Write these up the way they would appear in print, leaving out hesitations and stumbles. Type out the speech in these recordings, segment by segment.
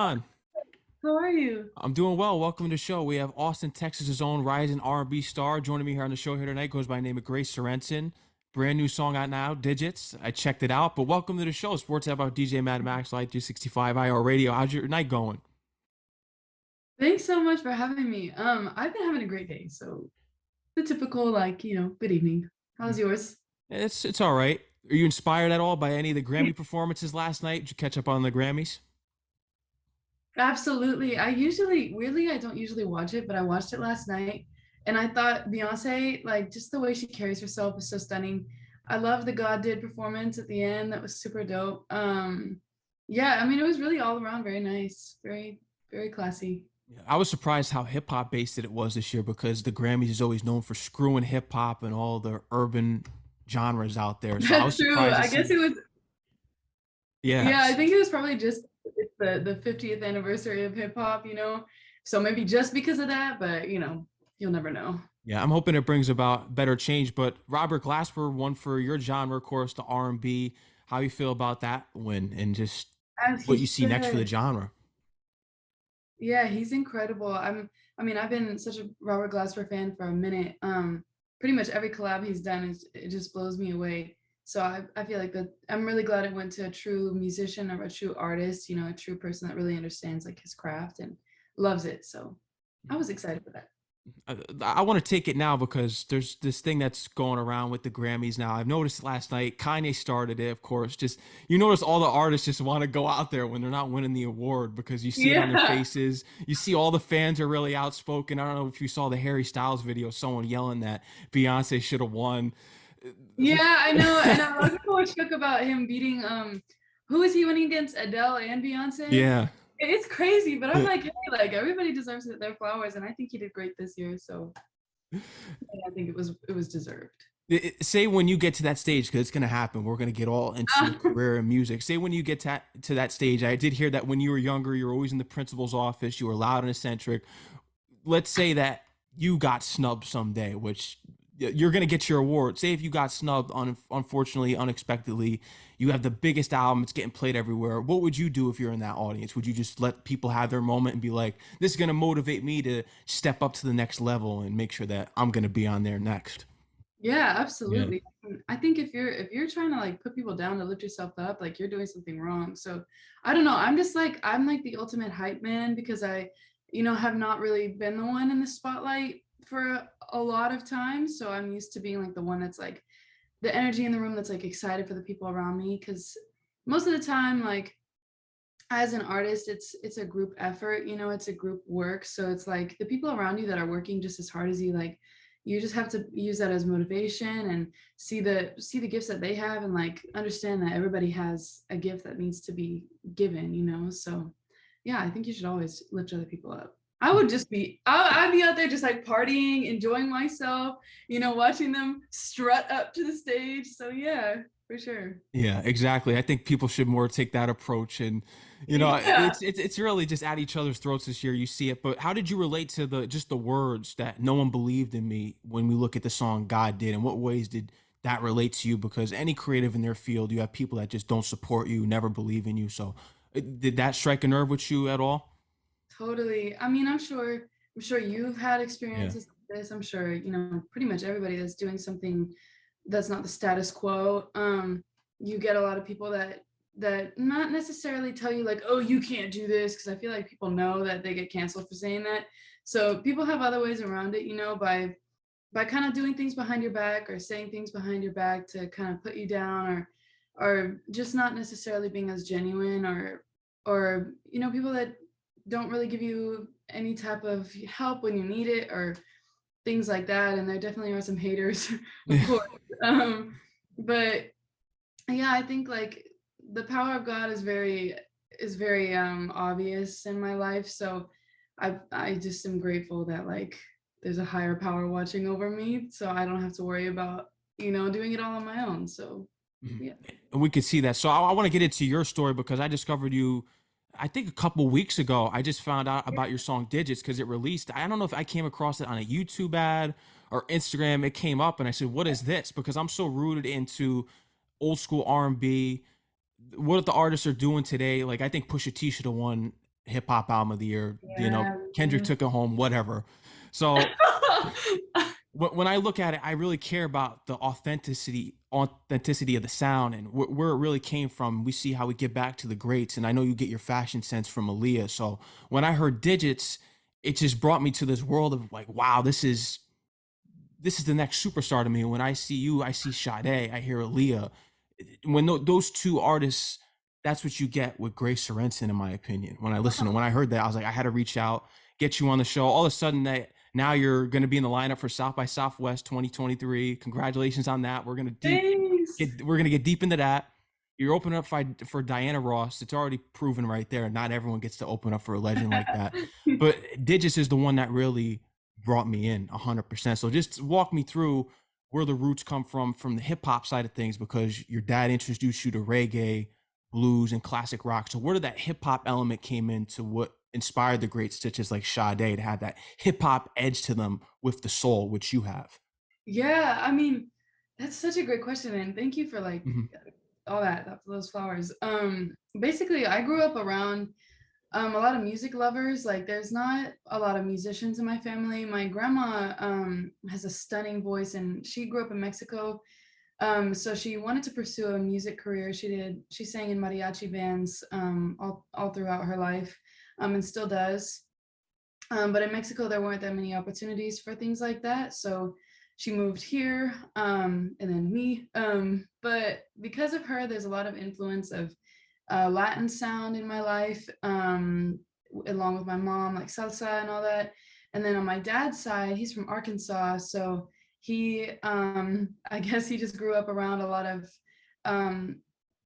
On. How are you? I'm doing well. Welcome to the show. We have Austin, Texas's own rising R&B star joining me here on the show here tonight. Goes by the name of Grace Sorensen. Brand new song out now, Digits. I checked it out. But welcome to the show. Sports about DJ Mad Max, Light 365 IR Radio. How's your night going? Thanks so much for having me. I've been having a great day. So the typical, good evening. How's yours? It's all right. Are you inspired at all by any of the Grammy performances last night? Did you catch up on the Grammys? Absolutely. I don't usually watch it, but I watched it last night and I thought Beyonce, like just the way she carries herself is so stunning. I love the God Did performance at the end. That was super dope. Yeah, I mean, it was really all around very nice, very, very classy. I was surprised how hip hop based it was this year because the Grammys is always known for screwing hip hop and all the urban genres out there. So I was That's true. surprised to I guess see. it was, Yeah, yeah, I think it was probably just it's the 50th anniversary of hip hop, So maybe just because of that, but you'll never know. yeah, I'm hoping it brings about better change. But Robert Glasper won for your genre, of course, the R&B. How you feel about that win and just As what he you see next for the should. genre? Yeah, he's incredible. I've been such a Robert Glasper fan for a minute. Pretty much every collab he's done it just blows me away. So I feel like that I'm really glad it went to a true musician or a true artist, a true person that really understands like his craft and loves it. So I was excited for that. I want to take it now because there's this thing that's going around with the Grammys now. I've noticed last night, Kanye started it, of course. Just you notice all the artists just want to go out there when they're not winning the award because you see it on their Yeah. faces. You see all the fans are really outspoken. I don't know if you saw the Harry Styles video, someone yelling that Beyonce should have won. Yeah, I know. And a lot of people were shook about him beating who is he winning against? Adele and Beyonce? Yeah. It's crazy, but I'm like, hey, like everybody deserves their flowers, and I think he did great this year. So yeah, I think it was deserved. Say when you get to that stage, because it's going to happen. We're going to get all into your career in music. Say when you get to that stage. I did hear that when you were younger, you were always in the principal's office. You were loud and eccentric. Let's say that you got snubbed someday, which you're going to get your award. Say if you got snubbed, unfortunately, unexpectedly, you have the biggest album. It's getting played everywhere. What would you do if you're in that audience? Would you just let people have their moment and be like, this is going to motivate me to step up to the next level and make sure that I'm going to be on there next? Yeah, Yeah. absolutely. I think if you're trying to like put people down to lift yourself up, like you're doing something wrong. So I don't know. I'm like the ultimate hype man because I have not really been the one in the spotlight for a lot of time. So I'm used to being like the one that's like the energy in the room that's like excited for the people around me. Cause most of the time, like as an artist, it's a group effort, it's a group work. So it's like the people around you that are working just as hard as you, like you just have to use that as motivation and see the gifts that they have and like understand that everybody has a gift that needs to be given. So yeah, I think you should always lift other people up. I'd be out there just like partying, enjoying myself, watching them strut up to the stage. So yeah, for sure. Yeah, exactly. I think people should more take that approach, and Yeah. it's really just at each other's throats this year. You see it, but how did you relate to the just the words that no one believed in me when we look at the song God did? In what ways did that relate to you? Because any creative in their field, you have people that just don't support you, never believe in you. So, did that strike a nerve with you at all? Totally. I mean, I'm sure you've had Yeah. experiences like this. I'm sure, pretty much everybody that's doing something that's not the status quo. You get a lot of people that not necessarily tell you like, oh, you can't do this, because I feel like people know that they get canceled for saying that. So people have other ways around it, by kind of doing things behind your back or saying things behind your back to kind of put you down or just not necessarily being as genuine or people that don't really give you any type of help when you need it or things like that. And there definitely are some haters, of course. But yeah, I think like the power of God is very obvious in my life. So I just am grateful that like there's a higher power watching over me. So I don't have to worry about, doing it all on my own. So Mhm. yeah. And we could see that. So I want to get into your story because I discovered you, I think a couple weeks ago. I just found out about your song Digits because it released. I don't know if I came across it on a YouTube ad or Instagram. It came up and I said, "What is this?" Because I'm so rooted into old school R&B, what the artists are doing today. Like I think Pusha T should have won hip hop album of the year. You know, Yeah. Kendrick took it home, whatever. So when I look at it, I really care about the authenticity of the sound and where it really came from. We see how we get back to the greats, and I know you get your fashion sense from Aaliyah. So when I heard Digits, it just brought me to this world of like, wow, this is the next superstar to me. When I see you, I see Sade, I hear Aaliyah. When those two artists, that's what you get with Grace Sorensen, in my opinion. When I heard that, I was like, I had to reach out, get you on the show. All of a sudden, that now you're going to be in the lineup for South by Southwest 2023. Congratulations on that. Thanks. We're gonna get deep into that. You're opening up for Diana Ross. It's already proven right there. Not everyone gets to open up for a legend like that. But Digits is the one that really brought me in 100%. So just walk me through where the roots come from the hip hop side of things, because your dad introduced you to reggae, blues, and classic rock. So where did that hip hop element came into what inspired the great stitches like Sade to have that hip hop edge to them with the soul, which you have? Yeah, I mean, that's such a great question, and thank you for like Mhm. all that for those flowers. Basically, I grew up around a lot of music lovers. Like, there's not a lot of musicians in my family. My grandma has a stunning voice, and she grew up in Mexico. So she wanted to pursue a music career. She sang in mariachi bands all throughout her life, and still does. But in Mexico, there weren't that many opportunities for things like that. So she moved here, and then me. But because of her, there's a lot of influence of Latin sound in my life, along with my mom, like salsa and all that. And then on my dad's side, he's from Arkansas. So I guess he just grew up around a lot of um,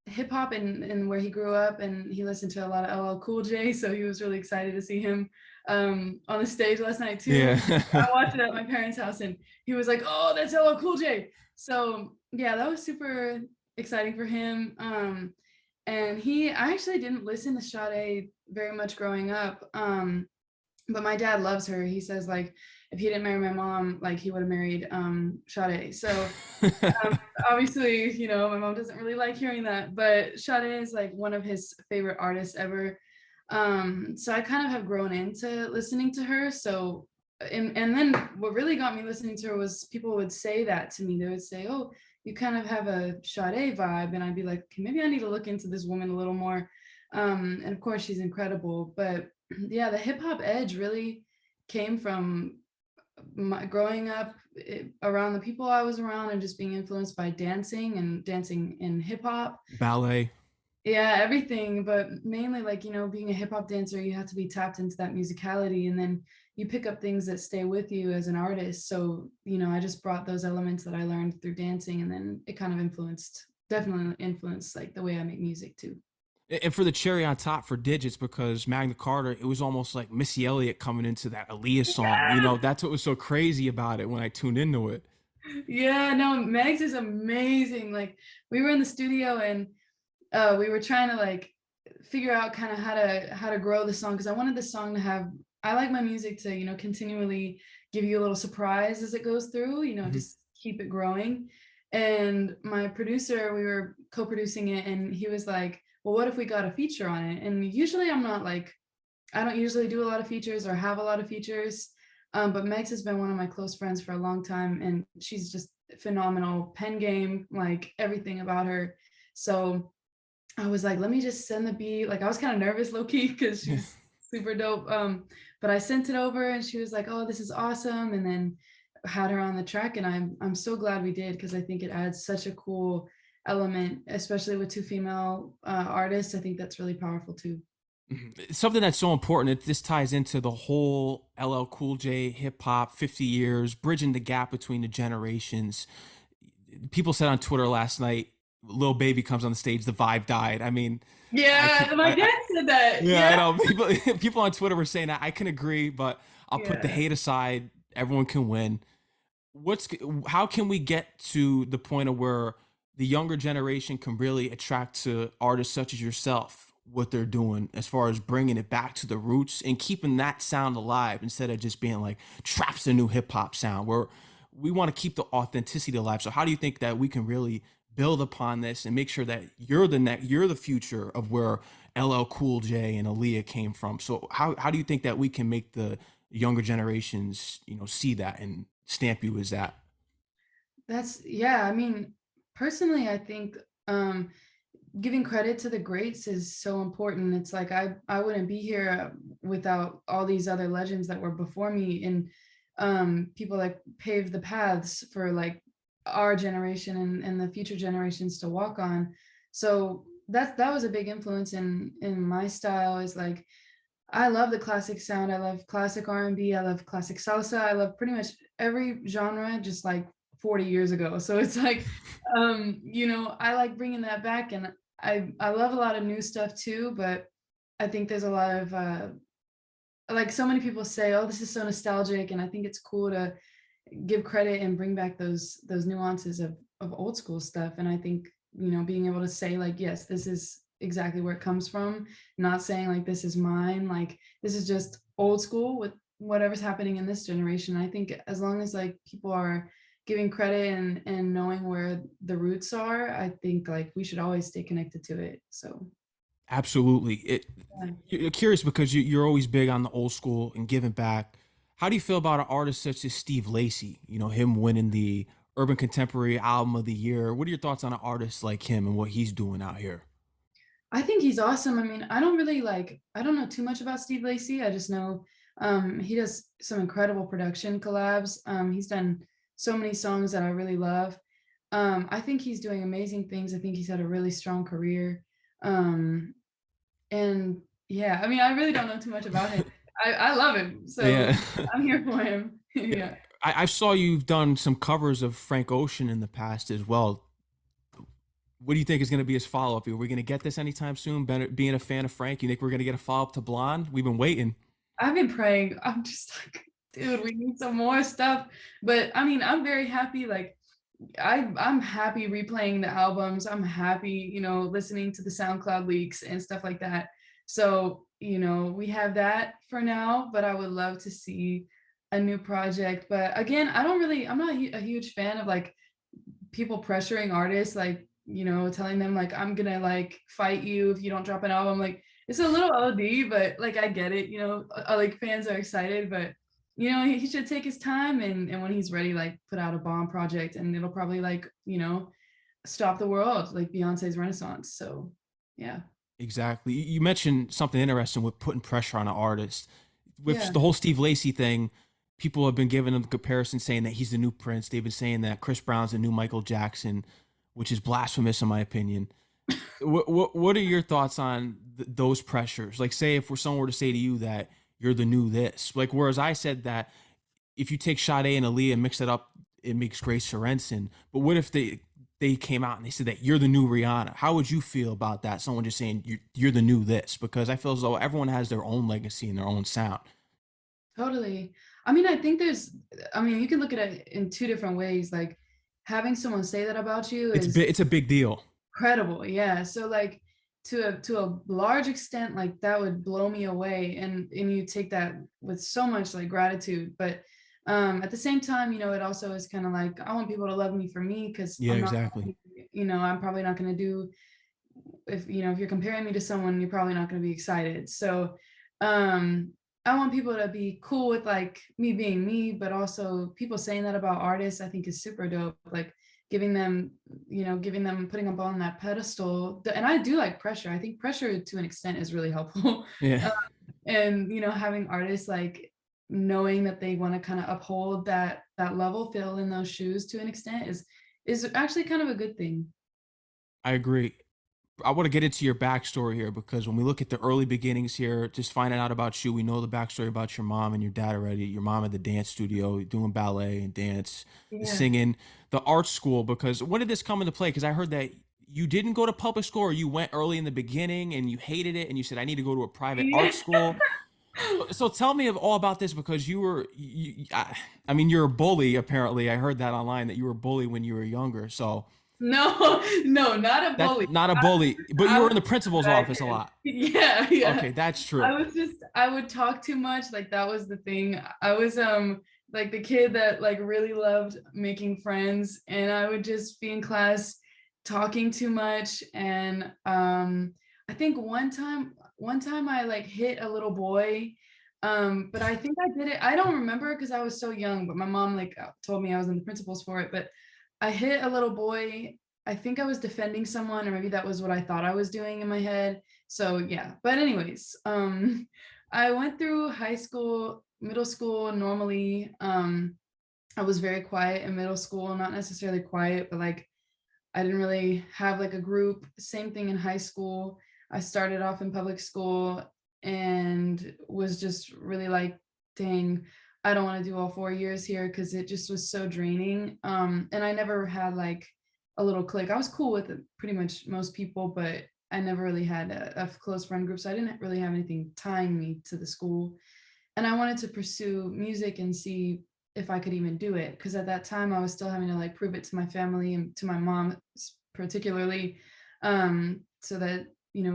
hip hop and where he grew up, and he listened to a lot of LL Cool J. So he was really excited to see him on the stage last night too. Yeah. I watched it at my parents' house, and he was like, "Oh, that's LL Cool J." So yeah, that was super exciting for him. And I actually didn't listen to Sade very much growing up. But my dad loves her. He says like if he didn't marry my mom, like he would have married Sade. So obviously, my mom doesn't really like hearing that, but Sade is like one of his favorite artists ever. So I kind of have grown into listening to her. So and then what really got me listening to her was people would say that to me. They would say, "Oh, you kind of have a Sade vibe," and I'd be like, "Okay, maybe I need to look into this woman a little more." And of course, she's incredible. But yeah, the hip hop edge really came from my growing up around the people I was around and just being influenced by dancing and dancing in hip hop. Ballet. Yeah, everything, but mainly like, being a hip hop dancer, you have to be tapped into that musicality, and then you pick up things that stay with you as an artist. So, I just brought those elements that I learned through dancing, and then it kind of definitely influenced like the way I make music too. And for the cherry on top for Digits, because Magna Carta, it was almost like Missy Elliott coming into that Aaliyah song. You know, that's what was so crazy about it when I tuned into it. Yeah, no, Megs is amazing. Like we were in the studio, and we were trying to like figure out kind of how to grow the song, because I wanted the song to have, I like my music to, continually give you a little surprise as it goes through, Mhm. just keep it growing. And my producer, we were co-producing it, and he was like, well, what if we got a feature on it? And usually I don't usually do a lot of features or have a lot of features. But Megs has been one of my close friends for a long time, and she's just phenomenal pen game, like everything about her. So I was like, let me just send the beat. Like I was kind of nervous low key because she's super dope. But I sent it over, and she was like, "Oh, this is awesome." And then had her on the track, and I'm so glad we did, because I think it adds such a cool element, especially with two female artists. I think that's really powerful too. Something that's so important. This ties into the whole LL Cool J hip hop 50 years, bridging the gap between the generations. People said on Twitter last night, Lil Baby comes on the stage, the vibe died. I mean, I Yeah, can, my dad said that. yeah, I Yeah. know people on Twitter were saying that. I can agree, but I'll put the Yeah. hate aside. Everyone can win. What's How can we get to the point of where the younger generation can really attract to artists such as yourself, what they're doing as far as bringing it back to the roots and keeping that sound alive instead of just being like trap's the new hip hop sound, where we want to keep the authenticity alive. So how do you think that we can really build upon this and make sure that you're the future of where LL Cool J and Aaliyah came from. So how do you think that we can make the younger generations, see that and stamp you as that? That's yeah, I mean, personally, I think giving credit to the greats is so important. It's like I wouldn't be here without all these other legends that were before me, and people like paved the paths for like our generation and the future generations to walk on. So that was a big influence in my style. Is like I love the classic sound. I love classic R&B. I love classic salsa. I love pretty much every genre, just like 40 years ago. So it's like, I like bringing that back, and I love a lot of new stuff too. But I think there's a lot of like so many people say, "Oh, this is so nostalgic," and I think it's cool to give credit and bring back those nuances of old school stuff. And I think, being able to say like, yes, this is exactly where it comes from, not saying like this is mine, like this is just old school with whatever's happening in this generation. I think as long as like people are giving credit and knowing where the roots are, I think like we should always stay connected to it. So Absolutely. yeah. You're curious because you're always big on the old school and giving back. How do you feel about an artist such as Steve Lacy? Him winning the Urban Contemporary Album of the Year. What are your thoughts on an artist like him and what he's doing out here? I think he's awesome. I mean, I don't know too much about Steve Lacy. I just know he does some incredible production collabs. He's done so many songs that I really love. I think he's doing amazing things. I think he's had a really strong career. Um, and yeah, I mean, I really don't know too much about him. I love him. So Yeah. I'm here for him. Yeah. Yeah. I saw you've done some covers of Frank Ocean in the past as well. What do you think is going to be his follow up? Are we going to get this anytime soon? Being a fan of Frank, you think we're going to get a follow up to Blonde? We've been waiting. I've been praying. I'm just like, dude, we need some more stuff. But I mean, I'm very happy. Like I'm happy replaying the albums. I'm happy, listening to the SoundCloud leaks and stuff like that. So, we have that for now, but I would love to see a new project. But again, I'm not a huge fan of like people pressuring artists, like, telling them like, I'm gonna like fight you if you don't drop an album. Like, it's a little OD, but like, I get it, like fans are excited, but he should take his time and when he's ready, like put out a bomb project and it'll probably like, stop the world like Beyonce's Renaissance. So yeah. Exactly. You mentioned something interesting with putting pressure on an artist. With Yeah. the whole Steve Lacy thing, people have been giving him the comparison saying that he's the new Prince. They've been saying that Chris Brown's the new Michael Jackson, which is blasphemous in my opinion. What are your thoughts on those pressures? Like, say if someone were to say to you that you're the new this, like, whereas I said that if you take Sade and Aaliyah and mix it up, it makes Grace Sorensen. But what if they came out and they said that you're the new Rihanna? How would you feel about that? Someone just saying you're the new this, because I feel as though everyone has their own legacy and their own sound. Totally. I mean, I mean, you can look at it in two different ways. Like having someone say that about you It's is big. It's a big deal. incredible. Yeah. So like to a large extent, like that would blow me away. And you take that with so much like gratitude. But at the same time, it also is kind of like I want people to love me for me because Yeah, exactly. I'm probably not gonna do if you're comparing me to someone, you're probably not gonna be excited. So um I want people to be cool with like me being me, but also people saying that about artists, I think is super dope. Like giving them, putting them on that pedestal. And I do like pressure. I think pressure to an extent is really helpful. Yeah, Uh, and having artists like knowing that they want to kind of uphold that level, fill in those shoes to an extent is actually kind of a good thing. I agree. I want to get into your backstory here because when we look at the early beginnings here, just finding out about you, we know the backstory about your mom and your dad already. Your mom at the dance studio, doing ballet and dance, the Yeah. singing, the art school. Because when did this come into play? Because I heard that you didn't go to public school, or you went early in the beginning and you hated it, and you said, "I need to go to a private art Yeah. school." So tell me all about this because I mean, you're a bully. Apparently, I heard that online that you were a bully when you were younger. So No, no, not a that's bully. not a bully, but I you were was in the just a principal's bad office a kid. lot. Yeah, yeah. Okay, that's true. I would talk too much, like that was the thing. I was like the kid that like really loved making friends, and I would just be in class talking too much. And I think one time I like hit a little boy. But I think I did it. I don't remember because I was so young, but my mom like told me I was in the principals for it. But I hit a little boy. I think I was defending someone, or maybe that was what I thought I was doing in my head. So yeah. But anyways, I went through high school, middle school normally. I was very quiet in middle school, not necessarily quiet, but like I didn't really have like a group. Same thing in high school. I started off in public school and was just really like, dang, I don't want to do all 4 years here because it just was so draining. And I never had like a little clique. I was cool with pretty much most people, but I never really had a close friend group. So I didn't really have anything tying me to the school. And I wanted to pursue music and see if I could even do it. Because at that time, I was still having to like prove it to my family and to my mom, particularly, so that,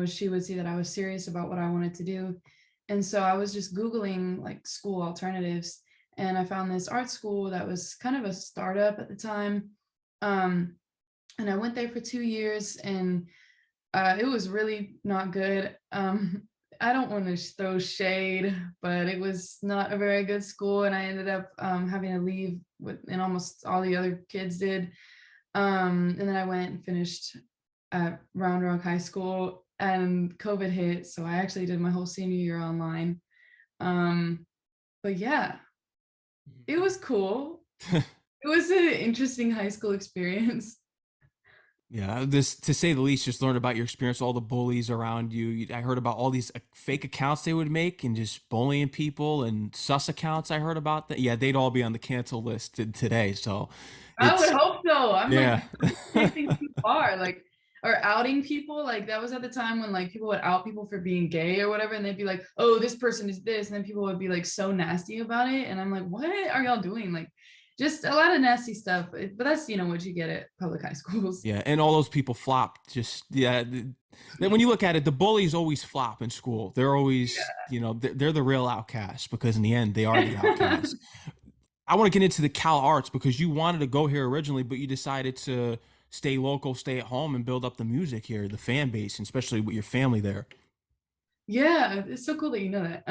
she would see that I was serious about what I wanted to do. And so I was just Googling like school alternatives. And I found this art school that was kind of a startup at the time. Um, and I went there for 2 years and it was really not good. I don't want to throw shade, but it was not a very good school, and I ended up having to leave and almost all the other kids did. And then I went and finished at Round Rock High School, and COVID hit, so I actually did my whole senior year online. Um, but yeah, it was cool. It was an interesting high school experience. Yeah, this to say the least, just learned about your experience, all the bullies around you. I heard about all these fake accounts they would make and just bullying people and sus accounts. I heard about that. Yeah, they'd all be on the cancel list today. So I would it's hope so. I'm like, yeah. take things too far, like, or outing people. Like that was at the time when like people would out people for being gay or whatever, and they'd be like, "Oh, this person is this," and then people would be like so nasty about it, and I'm like, "What are y'all doing?" Like, just a lot of nasty stuff. But that's what you get at public high schools. Yeah, and all those people flop. Just yeah, when you look at it, the bullies always flop in school. They're always, they're the real outcasts because in the end, they are the outcasts. I want to get into the Cal Arts because you wanted to go here originally, but you decided to stay local, stay at home, and build up the music here, the fan base, and especially with your family there. Yeah, it's so cool that you know that.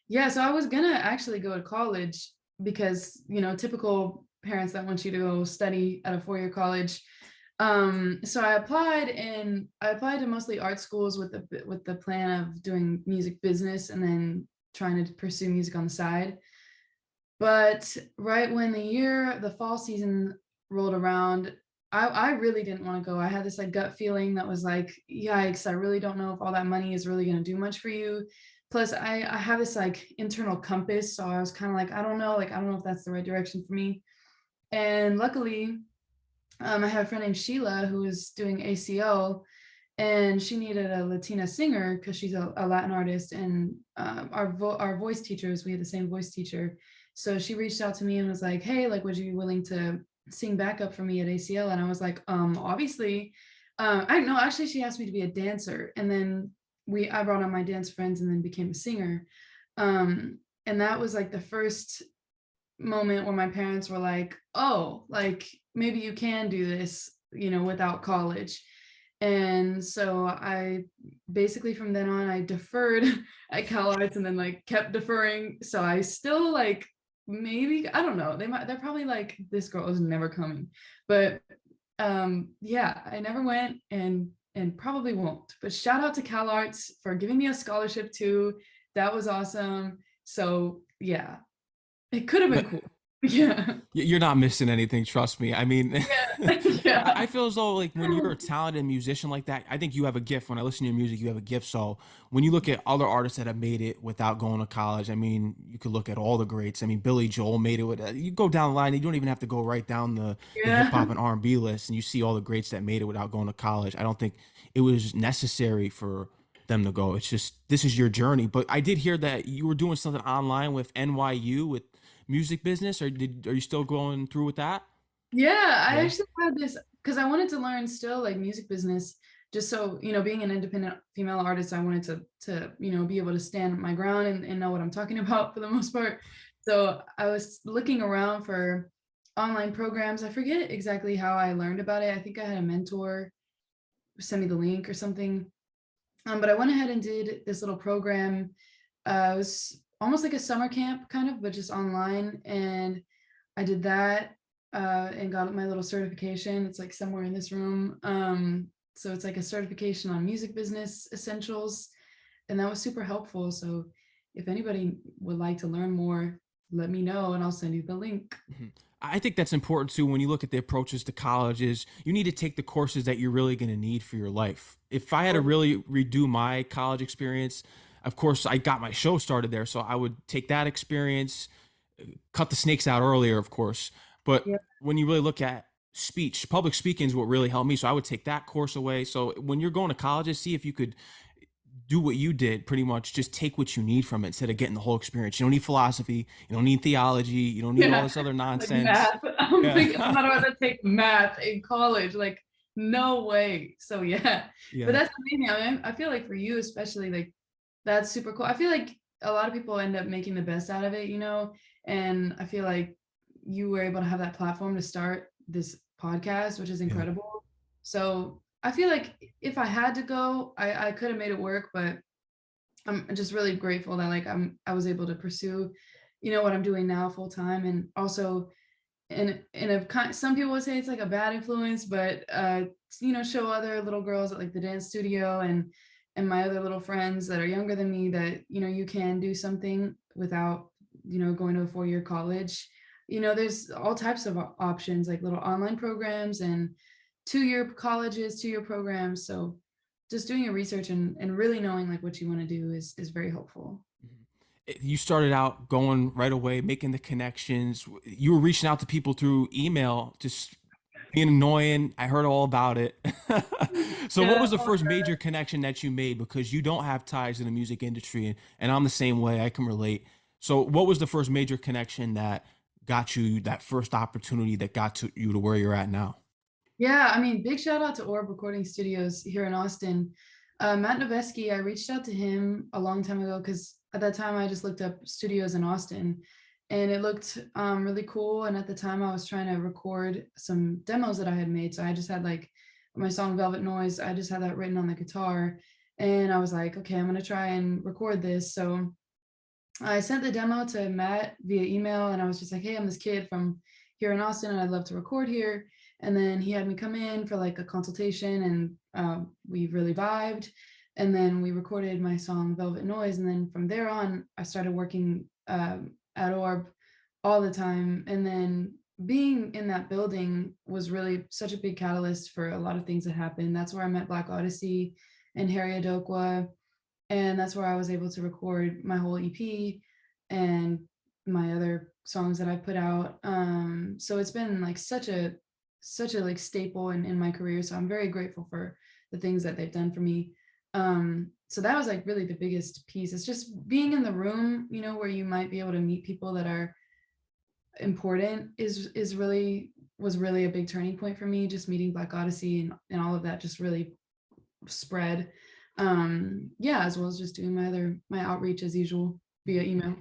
Yeah, so I was gonna actually go to college because, typical parents that want you to go study at a 4-year college. So I applied to mostly art schools with the plan of doing music business and then trying to pursue music on the side. But right when the fall season rolled around, I really didn't want to go. I had this like gut feeling that was like, yikes, I really don't know if all that money is really going to do much for you. Plus, I have this like internal compass. So I was kind of like, I don't know if that's the right direction for me. And luckily, I had a friend named Sheila who was doing ACO, and she needed a Latina singer because she's a Latin artist. And our voice teachers, we had the same voice teacher. So she reached out to me and was like, "Hey, like, would you be willing to sing backup for me at ACL?" And I was like, obviously. I know, actually, she asked me to be a dancer, and then I brought on my dance friends and then became a singer. And that was like the first moment where my parents were like, "Oh, like maybe you can do this, without college." And so I basically from then on I deferred at Cal Arts and then like kept deferring. So I still like, maybe, I don't know. They're probably like, this girl is never coming. But yeah, I never went and probably won't. But shout out to Cal Arts for giving me a scholarship too. That was awesome. So yeah, it could have been cool. Yeah. You're not missing anything, trust me. I mean, Yeah. Yeah. I feel as though like when you're a talented musician like that, I think you have a gift. When I listen to your music, you have a gift. So when you look at other artists that have made it without going to college, I mean, you could look at all the greats. I mean, Billy Joel made it with. You go down the line, you don't even have to go right down the hip Yeah. hop and R&B list, and you see all the greats that made it without going to college. I don't think it was necessary for them to go. It's just this is your journey. But I did hear that you were doing something online with NYU with music business, or are you still going through with that? Yeah, I Yeah. actually had this because I wanted to learn still like music business, just so, being an independent female artist, I wanted to, be able to stand my ground and know what I'm talking about for the most part. So I was looking around for online programs. I forget exactly how I learned about it. I think I had a mentor send me the link or something. But I went ahead and did this little program. It was almost like a summer camp kind of, but just online. And I did that and got my little certification. It's like somewhere in this room. So it's like a certification on music business essentials. And that was super helpful. So if anybody would like to learn more, let me know and I'll send you the link. Mhm. I think that's important too. When you look at the approaches to colleges, you need to take the courses that you're really going to need for your life. If I had to really redo my college experience, of course, I got my show started there. So I would take that experience, cut the snakes out earlier, of course. But Yeah. when you really look at speech, public speaking is what really helped me. So I would take that course away. So when you're going to colleges, see if you could do what you did, pretty much just take what you need from it instead of getting the whole experience. You don't need philosophy, you don't need theology, you don't need all Yeah. this other Like nonsense. math. I'm Yeah. like, I'm not about to take math in college. Like, no way. So yeah. But Yeah. that's amazing. I mean, I feel like for you especially, like that's super cool. I feel like a lot of people end up making the best out of it, you know? And I feel like you were able to have that platform to start this podcast, which is Yeah. incredible. So I feel like if I had to go, I could have made it work, but I'm just really grateful that like I was able to pursue, you know, what I'm doing now full time. And also in a kind, some people would say it's like a bad influence, but you know, show other little girls at like the dance studio and my other little friends that are younger than me that, you know, you can do something without, you know, going to a 4-year college. You know, there's all types of options, like little online programs and 2-year colleges, 2-year programs. So just doing your research and really knowing like what you want to do is very helpful. You started out going right away, making the connections. You were reaching out to people through email, just being annoying. I heard all about it. So, what Yeah. was the first major connection that you made? Because you don't have ties in the music industry, and I'm the same way. I can relate. So, what was the first major connection that got you that first opportunity that got to you to where you're at now? Yeah, I mean, big shout out to Orb Recording Studios here in Austin. Matt Noveski, I reached out to him a long time ago because at that time I just looked up studios in Austin and it looked really cool. And at the time I was trying to record some demos that I had made. So I just had like my song Velvet Noise, I just had that written on the guitar. And I was like, okay, I'm going to try and record this. So I sent the demo to Matt via email and I was just like, hey, I'm this kid from here in Austin and I'd love to record here. And then he had me come in for like a consultation and we really vibed. And then we recorded my song Velvet Noise. And then from there on, I started working at Orb all the time. And then being in that building was really such a big catalyst for a lot of things that happened. That's where I met Black Odyssey and Harry Adokwa, and that's where I was able to record my whole EP and my other songs that I put out. So it's been like such a like staple in my career. So I'm very grateful for the things that they've done for me. So that was like really the biggest piece. It's just being in the room, you know, where you might be able to meet people that are important is really was really a big turning point for me. Just meeting Black Odyssey and all of that just really spread. Yeah, as well as just doing my outreach as usual via email.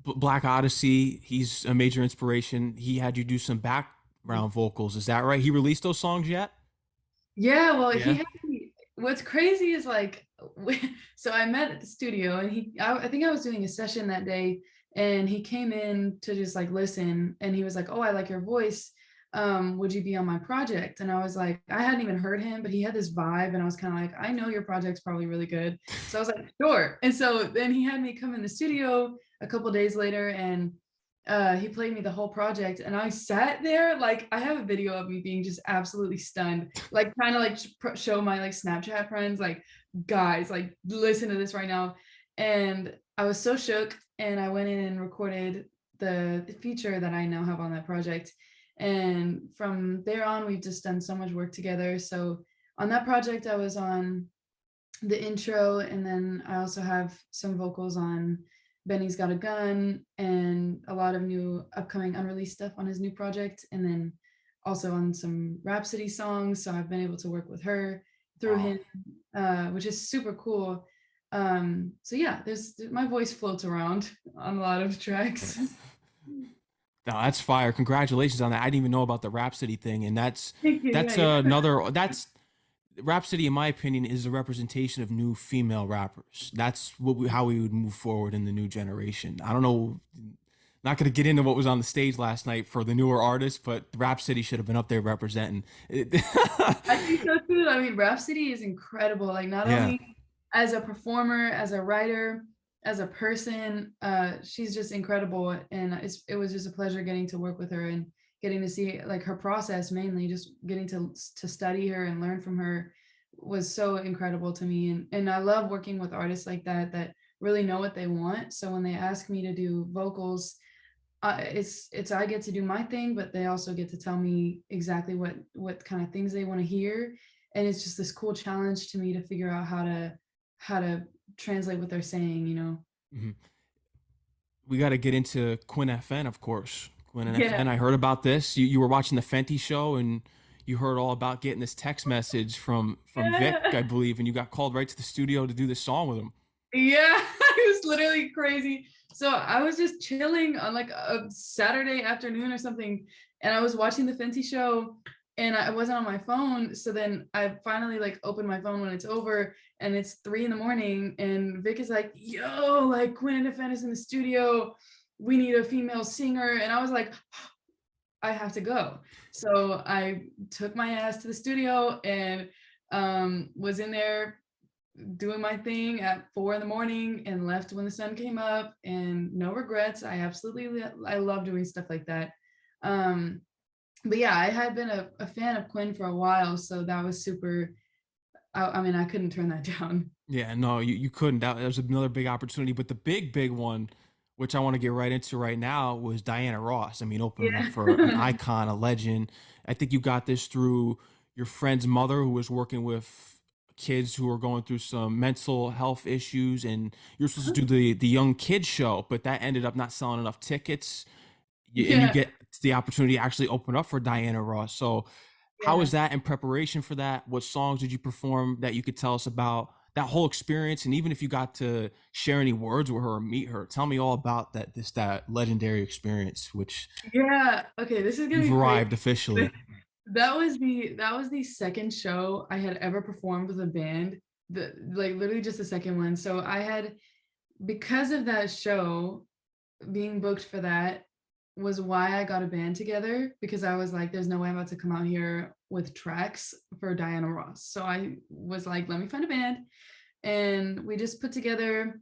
Black Odyssey, he's a major inspiration. He had you do some background vocals. Is that right? He released those songs yet? Yeah, well, he Yeah. had me, what's crazy is like so I met at the studio and I think I was doing a session that day and he came in to just like listen and he was like, "Oh, I like your voice. Would you be on my project?" And I was like, I hadn't even heard him, but he had this vibe and I was kind of like, I know your project's probably really good. So I was like, sure. And so then he had me come in the studio a couple days later and he played me the whole project and I sat there like I have a video of me being just absolutely stunned, like kind of like show my like Snapchat friends like, guys, like listen to this right now. And I was so shook and I went in and recorded the feature that I now have on that project. And from there on we've just done so much work together. So on that project I was on the intro, and then I also have some vocals on Benny's Got a Gun and a lot of new upcoming unreleased stuff on his new project, and then also on some Rhapsody songs. So I've been able to work with her through Wow. him, which is super cool. So yeah, there's my voice floats around on a lot of tracks. No, that's fire. Congratulations on that. I didn't even know about the Rhapsody thing, and Thank you. Yeah, that's yeah. another that's Rhapsody, in my opinion, is a representation of new female rappers. That's what how we would move forward in the new generation. I don't know, not going to get into what was on the stage last night for the newer artists, but Rhapsody should have been up there representing. I think so too. I mean, Rhapsody is incredible. Like not Yeah. only as a performer, as a writer, as a person, she's just incredible. And it was just a pleasure getting to work with her and getting to see like her process, mainly just getting to study her and learn from her was so incredible to me. And I love working with artists like that that really know what they want. So when they ask me to do vocals, it's I get to do my thing, but they also get to tell me exactly what kind of things they want to hear, and it's just this cool challenge to me to figure out how to translate what they're saying, you know. Mhm. We got to get into Quinn FN, of course. Quinn and Yeah, FN. I heard about this. You were watching the Fenty show and you heard all about getting this text message from Vic, yeah, I believe, and you got called right to the studio to do this song with him. yeah. It was literally crazy. So I was just chilling on like a Saturday afternoon or something, and I was watching the Fenty show, and I wasn't on my phone. So then I finally like opened my phone when it's over, and it's 3 in the morning, and Vic is like, "Yo, like Quinn and Fan is in the studio. We need a female singer," and I was like, I have to go. So I took my ass to the studio and was in there doing my thing at 4 in the morning and left when the sun came up, and no regrets. I love doing stuff like that. Um, but yeah, I had been a fan of Quinn for a while, so that was super. I mean, I couldn't turn that down. Yeah, no, you couldn't. That was another big opportunity. But the big one, which I want to get right into right now, was Diana Ross. I mean, opening up for an Yeah. icon, a legend. I think you got this through your friend's mother who was working with kids who were going through some mental health issues, and you're supposed to do the young kids show, but that ended up not selling enough tickets. And you Yeah. get the opportunity to actually open up for Diana Ross. So how Yeah. was that in preparation for that? What songs did you perform that you could tell us about that whole experience? And even if you got to share any words with her or meet her, tell me all about that legendary experience, which Yeah. Okay, this is gonna you've be crazy. arrived officially. That was the second show I had ever performed with a band. The like literally just the second one. So I had, because of that show, being booked for that was why I got a band together, because I was like, there's no way I'm about to come out here with tracks for Diana Ross. So I was like, let me find a band. And we just put together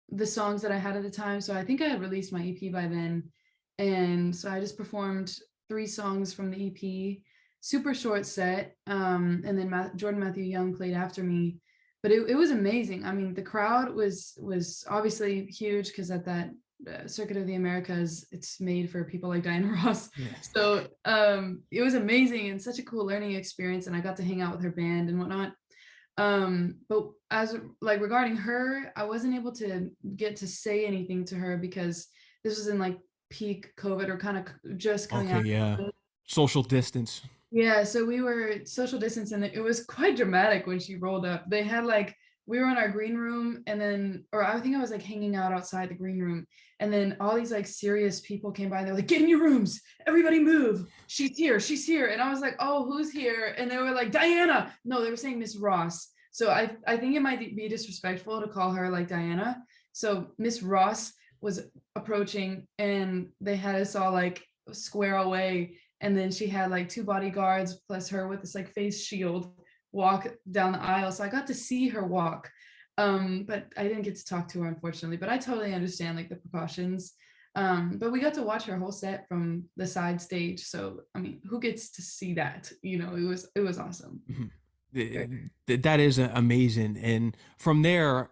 the songs that I had at the time. So I think I had released my EP by then. And so I just performed 3 songs from the EP, super short set. And then Jordan Matthew Young played after me. But it was amazing. I mean, the crowd was obviously huge because at that Circuit of the Americas, it's made for people like Diana Ross. Yeah. So it was amazing and such a cool learning experience. And I got to hang out with her band and whatnot. But as like regarding her, I wasn't able to get to say anything to her because this was in like peak COVID, or kind of just coming Okay, out. yeah. Social distance. Yeah, so we were social distance, and it was quite dramatic when she rolled up. They had like, we were in our green room, and then, or I think I was like hanging out outside the green room, and then all these like serious people came by. And they're like, "Get in your rooms, everybody move. She's here, she's here." And I was like, "Oh, who's here?" And they were like, "Diana." No, they were saying Miss Ross. So I think it might be disrespectful to call her like Diana. So Miss Ross was approaching, and they had us all like square away, and then she had like 2 bodyguards plus her with this like face shield walk down the aisle. So I got to see her walk. But I didn't get to talk to her, unfortunately, but I totally understand like the precautions. But we got to watch her whole set from the side stage. So I mean, who gets to see that? You know, it was awesome. Mhm. That is amazing. And from there,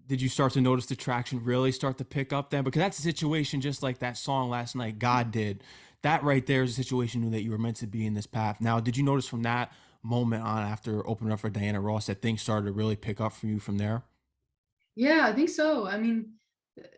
did you start to notice the traction really start to pick up then? Because that's a situation just like that song last night, God did. That right there is a situation you knew that you were meant to be in this path. Now, did you notice from that moment on after opening up for Diana Ross that things started to really pick up for you from there? Yeah, I think so. I mean,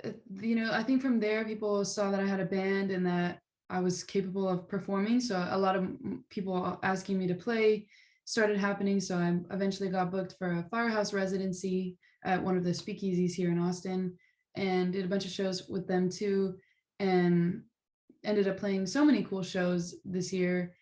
I think from there people saw that I had a band and that I was capable of performing. So a lot of people asking me to play started happening. So I eventually got booked for a Firehouse residency at one of the speakeasies here in Austin, and did a bunch of shows with them too, and ended up playing so many cool shows this year,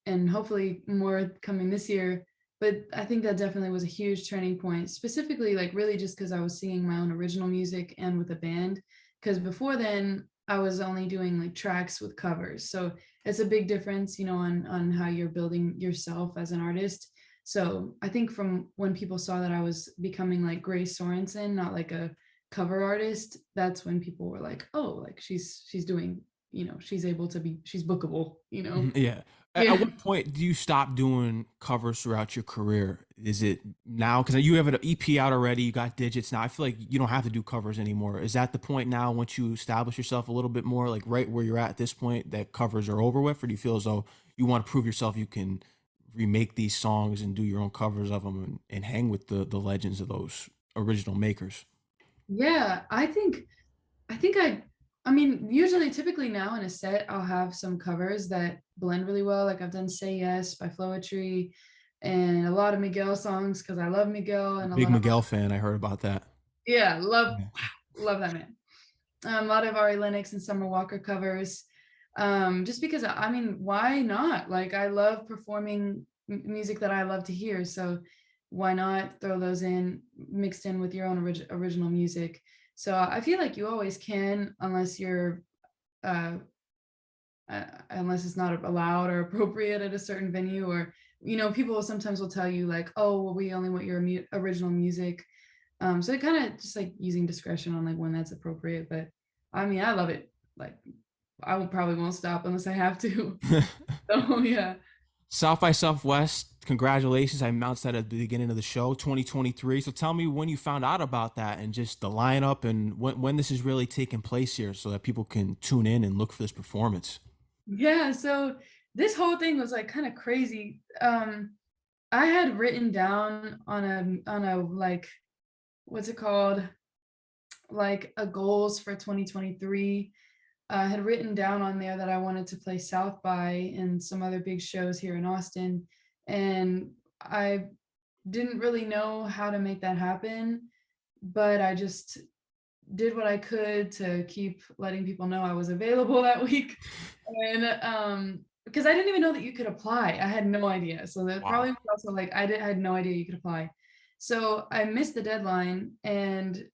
and hopefully more coming this year. but I think that definitely was a huge turning point, specifically like really just because I was singing my own original music and with a band. Because before then, I was only doing like tracks with covers. So it's a big difference, on how you're building yourself as an artist. So I think from when people saw that I was becoming like Grace Sorensen, not like a cover artist, that's when people were like, oh, like she's doing, she's bookable, Yeah. At Yeah. what point do you stop doing covers throughout your career? Is it now? Because you have an EP out already, you got digits now. I feel like you don't have to do covers anymore. Is that the point now once you establish yourself a little bit more, like right where you're at this point, that covers are over with? Or do you feel as though you want to prove yourself you can remake these songs and do your own covers of them and hang with the legends of those original makers? Yeah, I think I mean, usually typically now in a set, I'll have some covers that blend really well. Like I've done Say Yes by Floetry and a lot of Miguel songs because I love Miguel and a Big lot of Miguel fan, I heard about that. yeah, Yeah. love that man. A lot of Ari Lennox and Summer Walker covers. Just because I mean, why not? Like I love performing music that I love to hear. So why not throw those in mixed in with your own original music? So I feel like you always can, uh, unless it's not allowed or appropriate at a certain venue, or people sometimes will tell you like, oh, well, we only want your original music. So it kind of just like using discretion on like when that's appropriate. But I mean, I love it. Like I will probably won't stop unless I have to. So yeah. South by Southwest, congratulations. I announced that at the beginning of the show, 2023. So tell me when you found out about that and just the lineup and when this is really taking place here so that people can tune in and look for this performance. Yeah, so this whole thing was like kind of crazy. I had written down on a like what's it called? Like a goals for 2023. I had written down on there that I wanted to play South by and some other big shows here in Austin. And I didn't really know how to make that happen, but I just did what I could to keep letting people know I was available that week. And because I didn't even know that you could apply. I had no idea. So that probably Wow. was also like I had no idea you could apply. So I missed the deadline and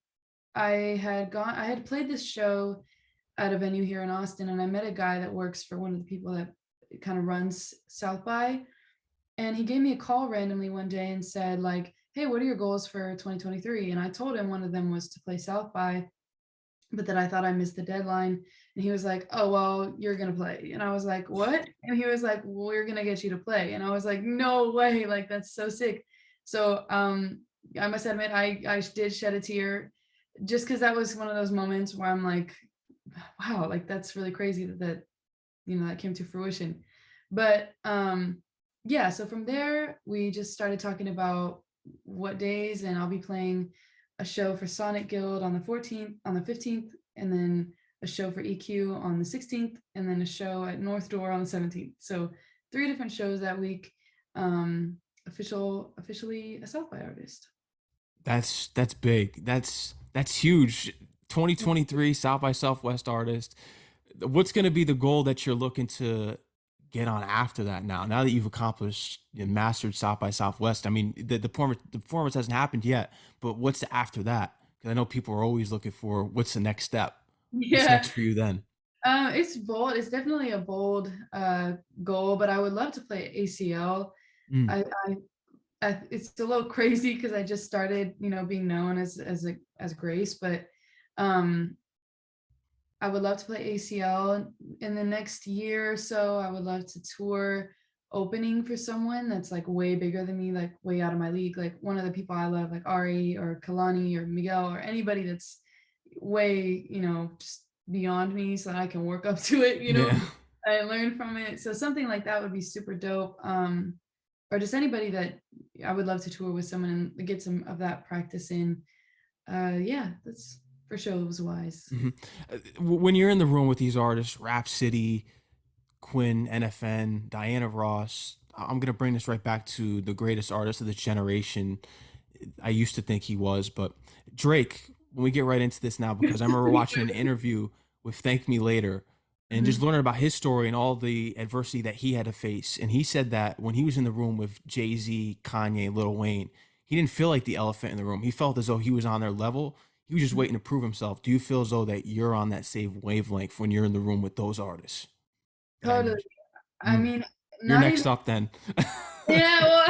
I had played this show at a venue here in Austin and I met a guy that works for one of the people that kind of runs South by, and he gave me a call randomly one day and said like, "Hey, what are your goals for 2023?" And I told him one of them was to play South by, but that I thought I missed the deadline. And he was like, "Oh, well, you're going to play." And I was like, "What?" And he was like, "Well, we're going to get you to play." And I was like, "No way. Like, that's so sick." So, I must admit, I did shed a tear just because that was one of those moments where I'm like, wow, like that's really crazy that came to fruition. But yeah, so from there we just started talking about what days, and I'll be playing a show for Sonic Guild on the 14th, on the 15th, and then a show for EQ on the 16th, and then a show at North Door on the 17th. So three different shows that week. Officially a South by artist. That's big. That's huge. 2023 South by Southwest artist. What's going to be the goal that you're looking to get on after that now? Now that you've accomplished and mastered South by Southwest, I mean, the performance hasn't happened yet, but what's after that? Because I know people are always looking for what's the next step. What's Yeah. next for you then? It's bold. It's definitely a bold goal, but I would love to play ACL. Mm. It's a little crazy because I just started, being known as Grace, but um, I would love to play ACL in the next year or so. I would love to tour opening for someone that's like way bigger than me, like way out of my league, like one of the people I love, like Ari or Kalani or Miguel or anybody that's way, just beyond me so that I can work up to it, Yeah. and learn from it. So something like that would be super dope. Or just anybody that I would love to tour with someone and get some of that practice in. Yeah, that's for shows wise. Mhm. When you're in the room with these artists, Rap City, Quinn, NFN, Diana Ross, I'm gonna bring this right back to the greatest artist of this generation. I used to think he was, but Drake. When we get right into this now, because I remember watching an interview with Thank Me Later, and just learning about his story and all the adversity that he had to face. And he said that when he was in the room with Jay-Z, Kanye, Lil Wayne, he didn't feel like the elephant in the room. He felt as though he was on their level. He was just Mhm. waiting to prove himself. Do you feel as though that you're on that same wavelength when you're in the room with those artists that I Totally. mentioned? I Mm. mean, You're not next even up then. yeah, well,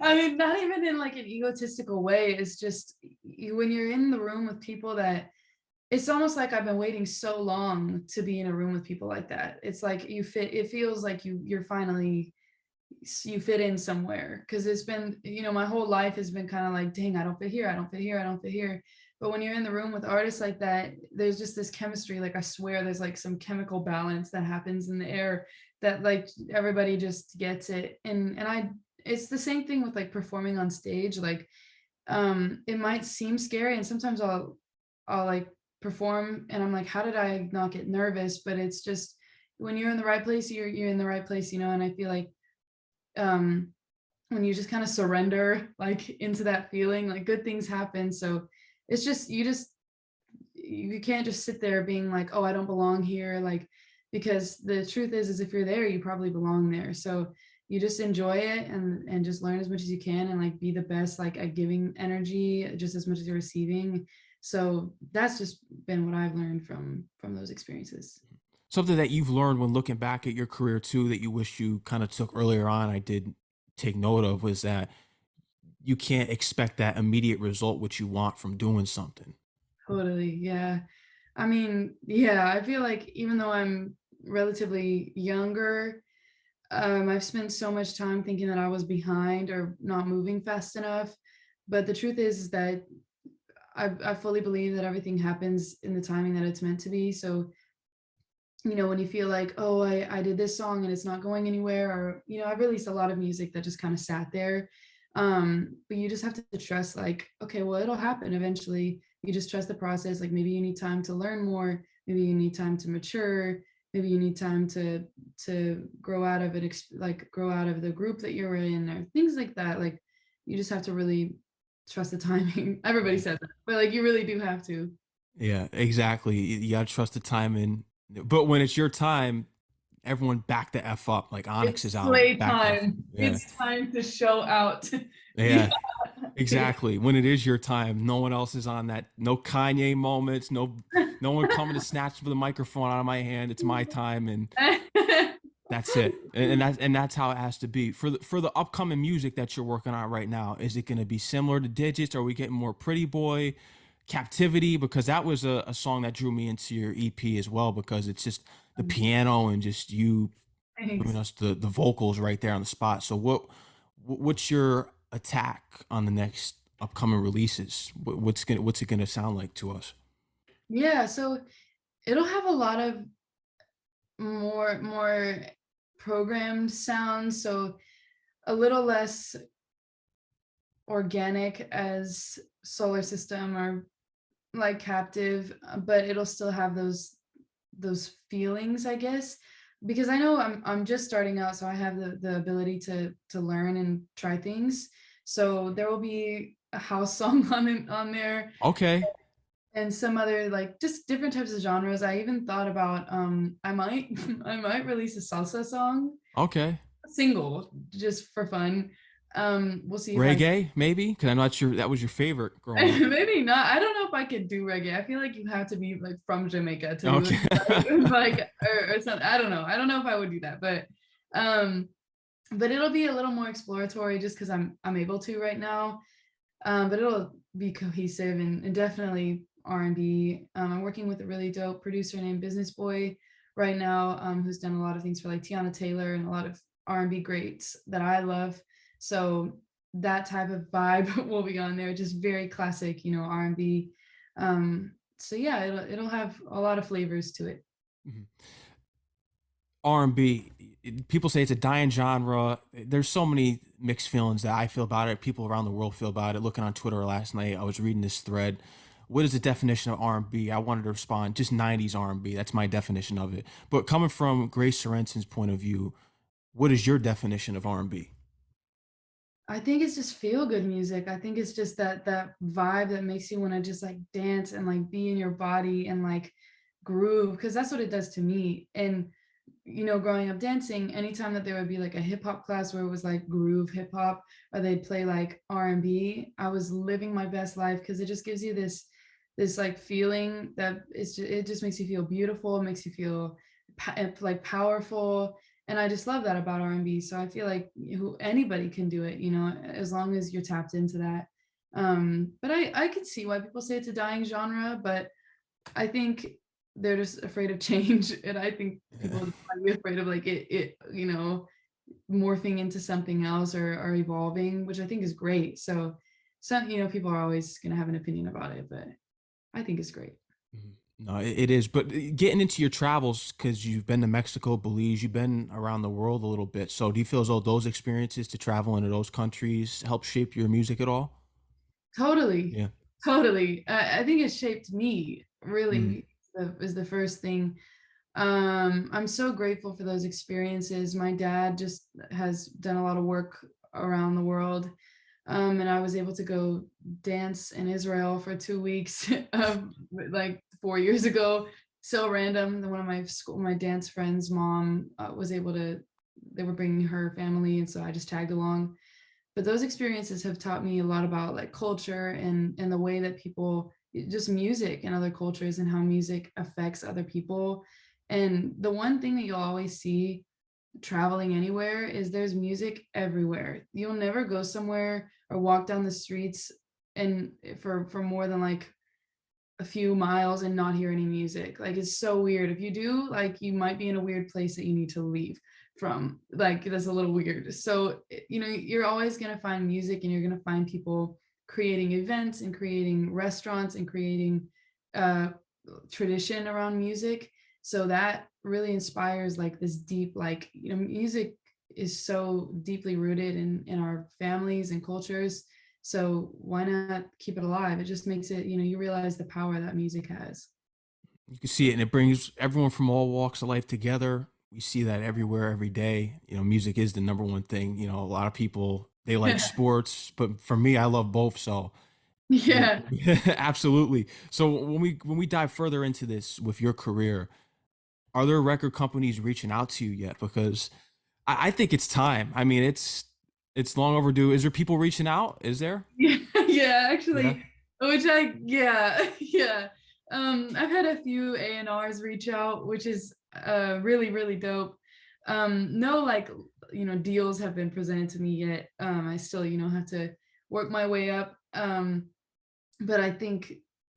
I mean, not even in like an egotistical way. It's just when you're in the room with people that it's almost like I've been waiting so long to be in a room with people like that. It's like you fit, it feels like you're finally you fit in somewhere because it's been, my whole life has been kind of like, dang, I don't fit here, I don't fit here, I don't fit here. But when you're in the room with artists like that, there's just this chemistry. Like I swear there's like some chemical balance that happens in the air that like everybody just gets it. And I it's the same thing with like performing on stage. Like it might seem scary and sometimes I'll like perform and I'm like, how did I not get nervous? But it's just when you're in the right place, you're in the right place, and I feel like um when you just kind of surrender like into that feeling, like good things happen. So it's just you can't just sit there being like, oh, I don't belong here, like, because the truth is if you're there you probably belong there. So you just enjoy it and just learn as much as you can and like be the best like at giving energy just as much as you're receiving. So that's just been what I've learned from those experiences. Something that you've learned when looking back at your career too that you wish you kind of took earlier on, I did take note of, was that you can't expect that immediate result which you want from doing something. Totally, yeah. I mean, yeah, I feel like even though I'm relatively younger, I've spent so much time thinking that I was behind or not moving fast enough. But the truth is that I fully believe that everything happens in the timing that it's meant to be. So, when you feel like, oh, I did this song and it's not going anywhere, or, I've released a lot of music that just kind of sat there. But you just have to trust, like, okay, well, it'll happen eventually. You just trust the process. Like maybe you need time to learn more, maybe you need time to mature, maybe you need time to grow out of it, like grow out of the group that you're in, or things like that. Like you just have to really trust the timing. Everybody Yeah. says that, but like you really do have to. Yeah, exactly. You gotta trust the timing. But when it's your time, everyone back the F up. Like Onyx It's is out, back the F up. playtime. Yeah. It's time to show out. Yeah. Yeah. Exactly. When it is your time, no one else is on that. No Kanye moments, no one coming to snatch the microphone out of my hand. It's my time and that's it. And that's how it has to be. For the upcoming music that you're working on right now, is it going to be similar to Digits? Are we getting more Pretty Boy, Captivity? Because that was a song that drew me into your EP as well, because it's just the piano and just you giving Thanks. us the vocals right there on the spot. So what's your attack on the next upcoming releases? What's it gonna sound like to us? Yeah, so it'll have a lot of more programmed sounds, so a little less organic as Solar System or like Captive, but it'll still have those feelings, I guess, because I know I'm just starting out, so I have the ability to learn and try things. So there will be a house song on there Okay. and some other like just different types of genres. I even thought about I might I might release a salsa song, Okay. a single just for fun. We'll see if I Reggae, maybe? Because I'm not sure that was your favorite growing up. maybe not. I don't know if I could do reggae. I feel like you have to be like from Jamaica to do Okay. it, like or something. I don't know. I don't know if I would do that, um, but it'll be a little more exploratory just because I'm able to right now. But it'll be cohesive and definitely R&B. I'm working with a really dope producer named Business Boy right now, who's done a lot of things for like Tiana Taylor and a lot of R&B greats that I love. So that type of vibe will be on there, just very classic, R&B. So yeah, it'll have a lot of flavors to it. Mhm. R&B, people say it's a dying genre. There's so many mixed feelings that I feel about it. People around the world feel about it. Looking on Twitter last night, I was reading this thread. What is the definition of R&B? I wanted to respond, just 90s R&B. That's my definition of it. But coming from Grace Sorensen's point of view, what is your definition of R&B? I think it's just feel good music. I think it's just that vibe that makes you want to just like dance and like be in your body and like groove, because that's what it does to me. And growing up dancing, anytime that there would be like a hip hop class where it was like groove hip hop, or they'd play like R&B, I was living my best life, because it just gives you this like feeling that it just makes you feel beautiful, it makes you feel like powerful. And I just love that about R&B. So I feel like anybody can do it, as long as you're tapped into that. But I could see why people say it's a dying genre, but I think they're just afraid of change. And I think people might be afraid of like it morphing into something else, or evolving, which I think is great. So some, people are always going to have an opinion about it, but I think it's great. Mhm. No, it is. But getting into your travels, because you've been to Mexico, Belize, you've been around the world a little bit. So do you feel as though those experiences to travel into those countries help shape your music at all? Totally. Yeah. Totally. I think it shaped me, Mm. really, is the first thing. I'm so grateful for those experiences. My dad just has done a lot of work around the world. And I was able to go dance in Israel for 2 weeks, like 4 years ago. So random. One of my dance friends' mom was able to. They were bringing her family, and so I just tagged along. But those experiences have taught me a lot about like culture, and the way that people, just music and other cultures, and how music affects other people. And the one thing that you'll always see traveling anywhere is there's music everywhere. You'll never go somewhere or walk down the streets and for more than like a few miles and not hear any music. Like, it's so weird. If you do, like, you might be in a weird place that you need to leave from. Like, that's a little weird. So, you're always going to find music, and you're going to find people creating events and creating restaurants and creating uh tradition around music. So that really inspires like this deep, like, music is so deeply rooted in our families and cultures. So why not keep it alive? It just makes it, you realize the power that music has. You can see it, and it brings everyone from all walks of life together. We see that everywhere, every day. Music is the number one thing. A lot of people, they like Yeah. sports, but for me, I love both. So Yeah. absolutely. So when we dive further into this with your career, are there record companies reaching out to you yet? Because I think it's time. I mean, it's long overdue. Is there people reaching out? Is there? Yeah, yeah, Yeah. actually, yeah, yeah. I've had a few A&Rs reach out, which is really, really dope. No, like, deals have been presented to me yet. I still, have to work my way up. But I think,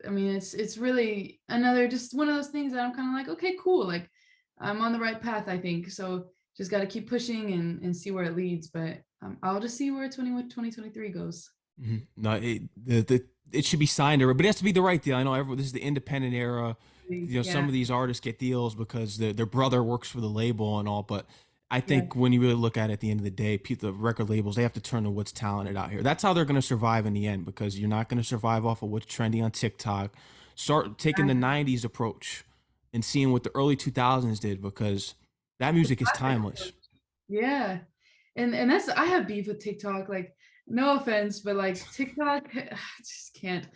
I mean, it's really another, just one of those things that I'm kind of like, okay, cool, like I'm on the right path, I think. So just got to keep pushing and see where it leads. But I'll just see where 2023 goes. Mhm. No, it should be signed, but it has to be the right deal. I know this is the independent era. Some Yeah, of these artists get deals because their brother works for the label and all. But I yeah, think when you really look at it, at the end of the day, the record labels, they have to turn to what's talented out here. That's how they're going to survive in the end, because you're not going to survive off of what's trendy on TikTok. Start taking the exactly. '90s approach and seeing what the early 2000s did, because that The music is classic timeless. approach. Yeah. And that's, I have beef with TikTok. Like, no offense, but like TikTok, I just can't.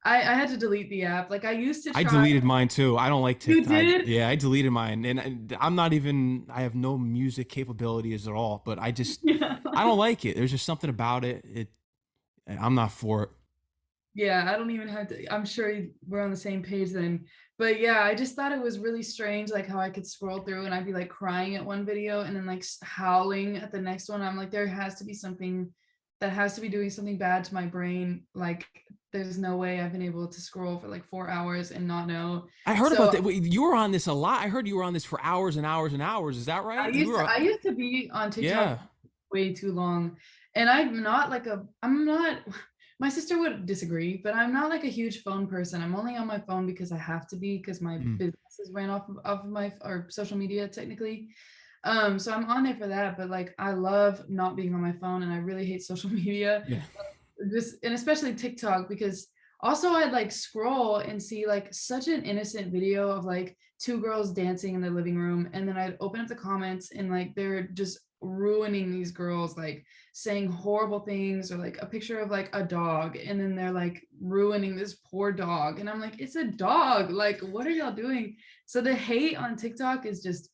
I had to delete the app. Like, I used to I try. deleted mine too. I don't like You TikTok. did? Yeah, I deleted mine, and I'm not even. I have no music capabilities at all. But Yeah. I don't like it. There's just something about it. I'm not for it. Yeah, I don't even have to. I'm sure we're on the same page then. But yeah, I just thought it was really strange, like how I could scroll through and I'd be like crying at one video and then like howling at the next one. I'm like, there has to be something that has to be doing something bad to my brain. Like, there's no way I've been able to scroll for like 4 hours and not know. I heard about So that. Wait, you were on this a lot. I heard you were on this for hours and hours and hours. Is that right? You were. I used to be on TikTok Yeah. way too long. And I'm not my sister would disagree, but I'm not like a huge phone person. I'm only on my phone because I have to be, because my Mm, businesses ran off of my or social media technically. So I'm on there for that, but like I love not being on my phone, and I really hate social media. yeah. This, and especially TikTok, because also I'd like scroll and see like such an innocent video of like two girls dancing in their living room, and then I'd open up the comments and like they're just ruining these girls, like saying horrible things, or like a picture of like a dog, and then they're like ruining this poor dog, and I'm like, it's a dog, like what are y'all doing? So the hate on TikTok is just,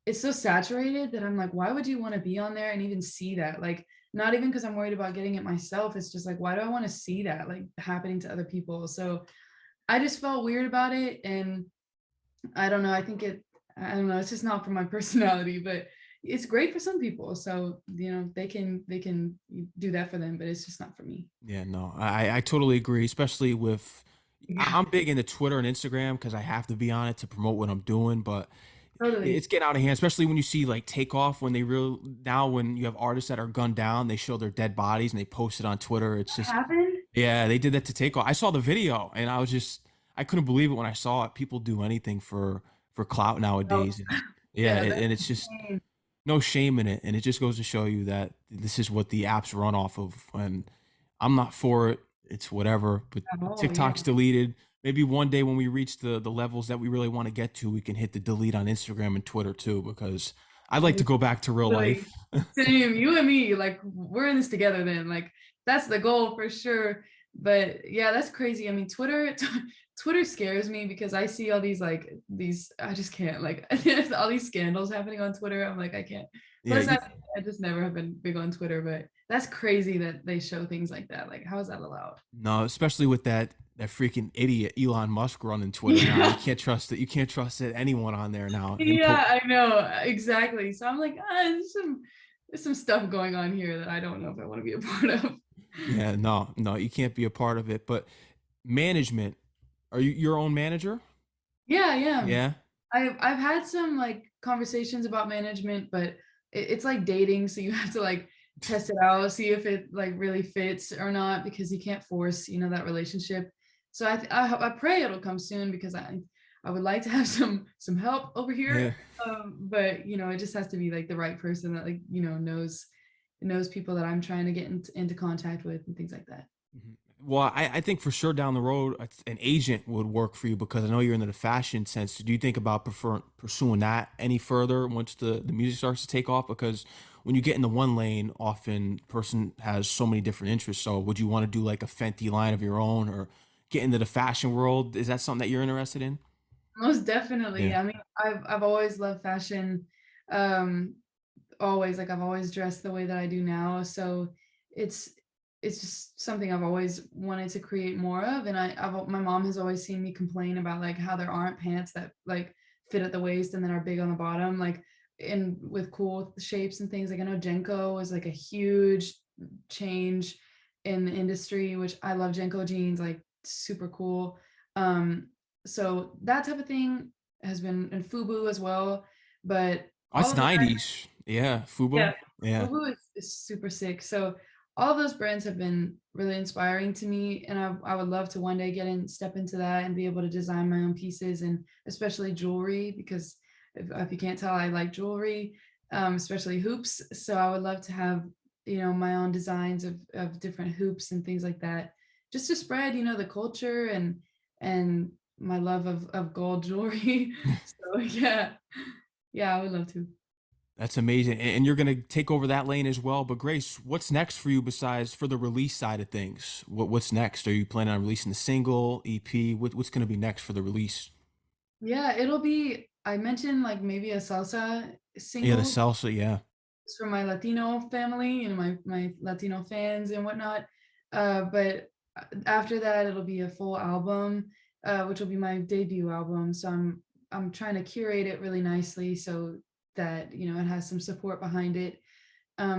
it's so saturated that I'm like, why would you want to be on there and even see that? Like, not even because I'm worried about getting it myself. It's just like, why do I want to see that like happening to other people? So I just felt weird about it. And I don't know. I don't know. It's just not for my personality, but it's great for some people. So, they can do that for them, but it's just not for me. Yeah, no, I totally agree, especially with Yeah, I'm big into Twitter and Instagram because I have to be on it to promote what I'm doing, but totally. it's getting out of hand, especially when you see like Takeoff when they real now when you have artists that are gunned down, they show their dead bodies and they post it on Twitter. It's What just happened? yeah, they did that to Takeoff. I saw the video and I couldn't believe it when I saw it. People do anything for clout Oh, nowadays, and yeah, yeah, that's and it's just insane. no shame in it, and it just goes to show you that this is what the apps run off of. And I'm not for it. It's whatever. But Oh, yeah. TikTok's deleted. Maybe one day when we reach the levels that we really want to get to, we can hit the delete on Instagram and Twitter too. Because I'd like to go back to real life. Really, same, you and me, like we're in this together then. Like that's the goal for sure. But yeah, that's crazy. I mean, Twitter scares me because I see all these like these I just can't like there's all these scandals happening on Twitter. I'm like, I can't. Yeah, Plus I just never have been big on Twitter, but that's crazy that they show things like that. Like, how is that allowed? no, especially with that freaking idiot Elon Musk running Twitter now. You Yeah. can't trust it. You can't trust it, anyone on there now. Yeah, I know. Exactly. So I'm like, there's some stuff going on here that I don't know if I want to be a part of. Yeah, no, no, you can't be a part of it. But management, are you your own manager? Yeah, yeah. Yeah. I've had some like conversations about management, but it's like dating, so you have to like test it out, see if it like really fits or not, because you can't force, that relationship. So I pray it'll come soon because I would like to have some help over Yeah. here. But it just has to be like the right person that like knows people that I'm trying to get into contact with and things like that. Mhm. Well, I think for sure down the road, an agent would work for you because I know you're into the fashion sense. Do you think about pursuing that any further once the music starts to take off? Because when you get into one lane, often person has so many different interests. So would you want to do like a Fenty line of your own or get into the fashion world? Is that something that you're interested in? Most definitely. Yeah. I mean, I've always loved fashion. Um, always, like I've always dressed the way that I do now. So it's it's just something I've always wanted to create more of. And my mom has always seen me complain about like how there aren't pants that like fit at the waist and then are big on the bottom, like in with cool shapes and things. Like I know Jenko was like a huge change in the industry, which I love Jenko jeans, like super cool. Um, so that type of thing has been in Fubu as well. But Oh, all that's of the 90s. Yeah. yeah, Fubu. Yeah. Fubu is super sick. So all of those brands have been really inspiring to me, and I would love to one day step into that and be able to design my own pieces, and especially jewelry, because if you can't tell, I like jewelry, especially hoops. So I would love to have my own designs of different hoops and things like that, just to spread the culture and my love of gold jewelry. So yeah, yeah, I would love to. That's amazing. And you're going to take over that lane as well. But Grace, what's next for you besides for the release side of things? What's next? Are you planning on releasing a single, EP? What's going to be next for the release? Yeah, it'll be, I mentioned like maybe a salsa Yeah, the single salsa. Yeah. for my Latino family and my Latino fans and whatnot. But after that, it'll be a full album, which will be my debut album. So I'm trying to curate it really nicely so that it has some support behind it.